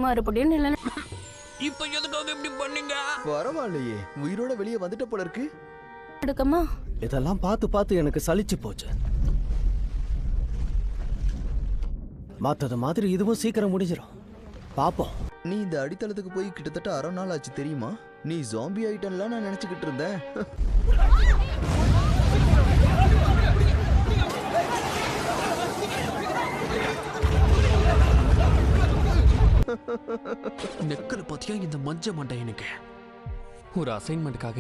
மறுபடியும் நில இப்போ எதுக்காக இப்படி பண்ணீங்க? பரவாயில்லையே, உயிரோட வெளியே வந்துட்ட போல இருக்கு. எடுக்கமா? இதெல்லாம் பார்த்து பார்த்து எனக்கு சலிச்சு போச்சு. மத்தது மாதிரி இதுவும் சீக்கிரம் முடிஞ்சிடும். பாப்போம். நீ இந்த அடித்தளத்துக்கு போய் கிட்டத்தட்ட அரை நாள் ஆச்சு தெரியுமா? நீ ஜாம்பி ஆயிட்டன்லாம் நான் நினைச்சுக்கிட்டு இருந்தேன். நெக்கல பாத்தியா இந்த மஞ்ச மண்டை? எனக்கு ஒரு அசைன்மெண்ட்காக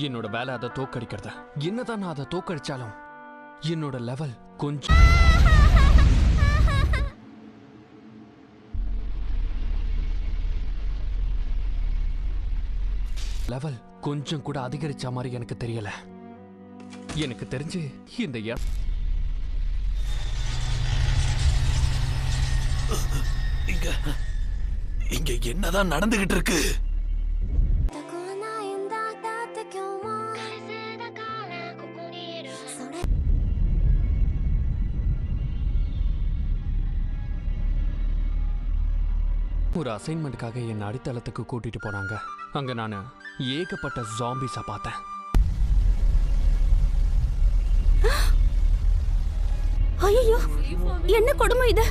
என்னோட வேலை அதை தோக்கடிக்கிறத. என்னதான் நான் அதை தோக்கடிச்சாலும் என்னோட லெவல் கொஞ்சம் கொஞ்சம் கூட அதிகரிச்ச மாதிரி எனக்கு தெரியல. எனக்கு தெரிஞ்சு இந்த இங்க என்னதான் நடந்துகிட்டு இருக்கு? ஒரு அசைன்மெண்ட்காக என் அடித்தளத்துக்கு கூட்டிட்டு போனாங்க. அங்க நான் ஏகப்பட்ட ஜாம்பிஸை பார்த்தேன். ஐயோ, என்ன கொடுமை இது?